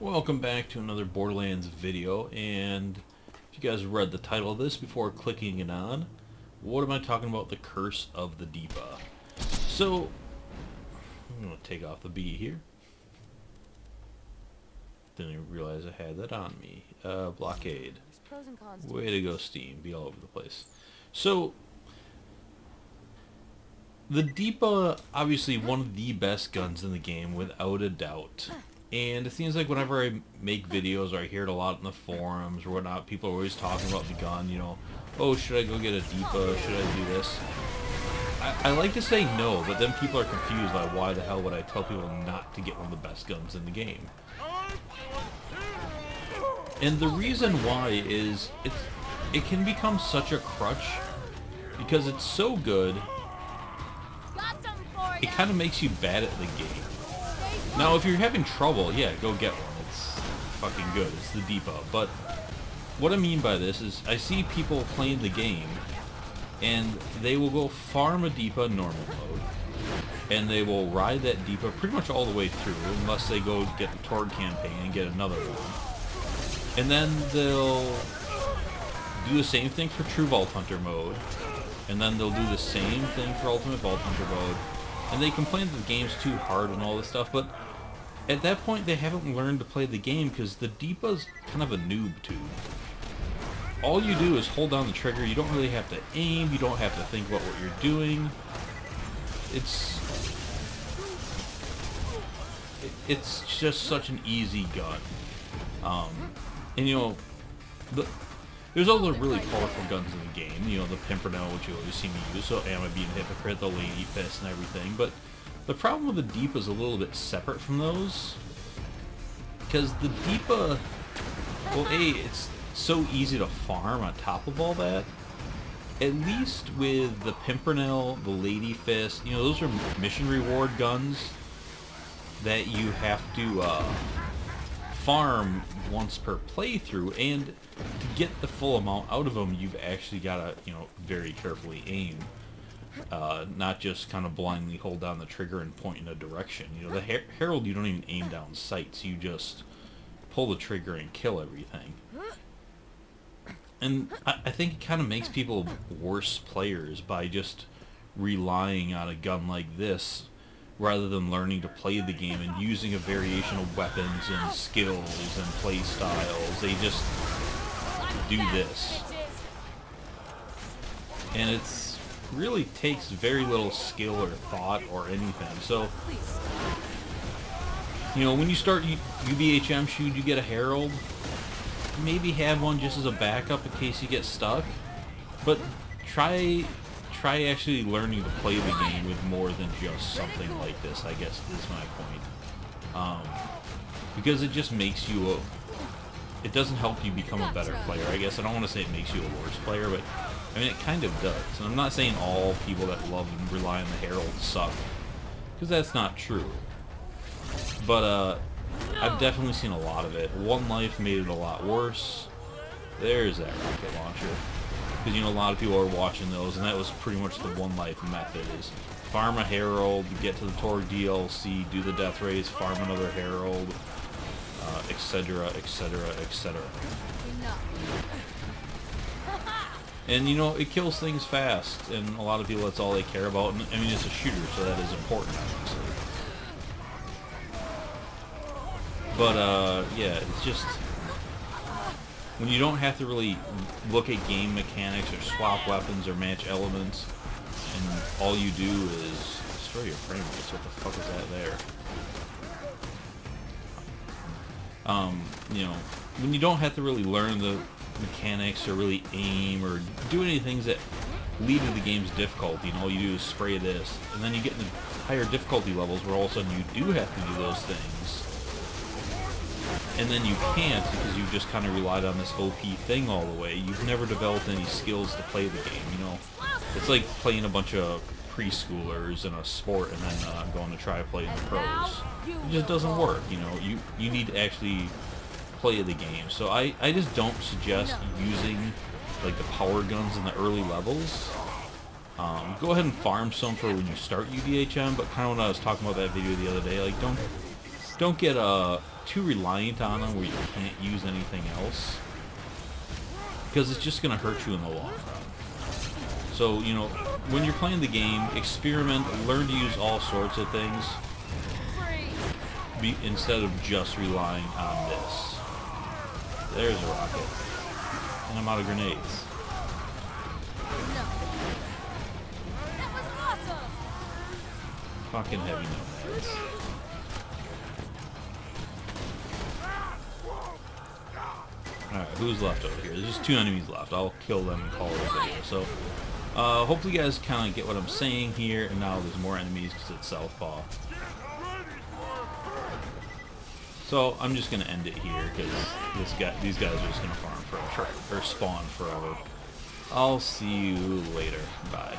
Welcome back to another Borderlands video, and if you guys read the title of this before clicking it on, what am I talking about? The Curse of the Deepa. So, I'm going to take off the B here. Didn't even realize I had that on me. Blockade. Way to go, Steam. Be all over the place. So, the Deepa, obviously one of the best guns in the game, without a doubt. And it seems like whenever I make videos, or I hear it a lot in the forums or whatnot, people are always talking about the gun, you know, oh, should I go get a Deepa, should I do this? I like to say no, but then people are confused by why the hell would I tell people not to get one of the best guns in the game. And the reason why is, it can become such a crutch, because it's so good, it kind of makes you bad at the game. Now, if you're having trouble, yeah, go get one. It's fucking good. It's the Deepa. But what I mean by this is I see people playing the game, and they will go farm a Deepa in normal mode, and they will ride that Deepa pretty much all the way through, unless they go get the Torg campaign and get another one. And then they'll do the same thing for True Vault Hunter mode, and then they'll do the same thing for Ultimate Vault Hunter mode. And they complain that the game's too hard and all this stuff, but at that point they haven't learned to play the game, because the Deepa's kind of a noob tube. All you do is hold down the trigger. You don't really have to aim, you don't have to think about what you're doing. It's just such an easy gun. And you know, there's other really powerful guns in the game, you know, the Pimpernel, which you always see me use, so am I being a hypocrite, the Lady Fist and everything, but the problem with the Deepa is a little bit separate from those, because the Deepa, well, it's so easy to farm on top of all that. At least with the Pimpernel, the Lady Fist, you know, those are mission reward guns that you have to farm once per playthrough, and to get the full amount out of them, you've actually got to, you know, very carefully aim, not just kind of blindly hold down the trigger and point in a direction. You know, the Harold, you don't even aim down sights, you just pull the trigger and kill everything. And I think it kind of makes people worse players by just relying on a gun like this, rather than learning to play the game and using a variation of weapons and skills and play styles. They just do this. And it's really takes very little skill or thought or anything. So, you know, when you start UBHM shoot, you get a Harold. Maybe have one just as a backup in case you get stuck. But try actually learning to play the game with more than just something like this, I guess is my point. Because it just makes you it doesn't help you become a better player. I guess I don't want to say it makes you a worse player, but I mean, it kind of does. And I'm not saying all people that love and rely on the Herald suck, because that's not true. But I've definitely seen a lot of it. One Life made it a lot worse. There's that rocket launcher. Because, you know, a lot of people are watching those, and that was pretty much the One Life method, is farm a Harold, get to the Torg DLC, do the death race, farm another Harold, etc., etc., etc. And, you know, it kills things fast, and a lot of people, that's all they care about. And, I mean, it's a shooter, so that is important, obviously. But, yeah, it's just, when you don't have to really look at game mechanics or swap weapons or match elements, and all you do is destroy your frame rates. What the fuck is that there? You know, when you don't have to really learn the mechanics or really aim or do any things that lead to the game's difficulty, and all you do is spray this, and then you get into higher difficulty levels where all of a sudden you do have to do those things. And then you can't, because you've just kind of relied on this OP thing all the way. You've never developed any skills to play the game, you know. It's like playing a bunch of preschoolers in a sport and then going to try to play in the pros. It just doesn't work, you know. You need to actually play the game. So I just don't suggest using, like, the power guns in the early levels. Go ahead and farm some for when you start UDHM, but kind of when I was talking about that video the other day, like, don't get too reliant on them where you can't use anything else, because it's just gonna hurt you in the long run. So, you know, when you're playing the game, experiment, learn to use all sorts of things instead of just relying on this. There's a rocket. And I'm out of grenades. That was awesome. Fucking heavy nomads. Alright, who's left over here? There's just 2 enemies left. I'll kill them and call it a video. So, hopefully you guys kind of get what I'm saying here. And now there's more enemies because it's Southpaw. So, I'm just going to end it here because these guys are just going to farm forever, or spawn forever. I'll see you later. Bye.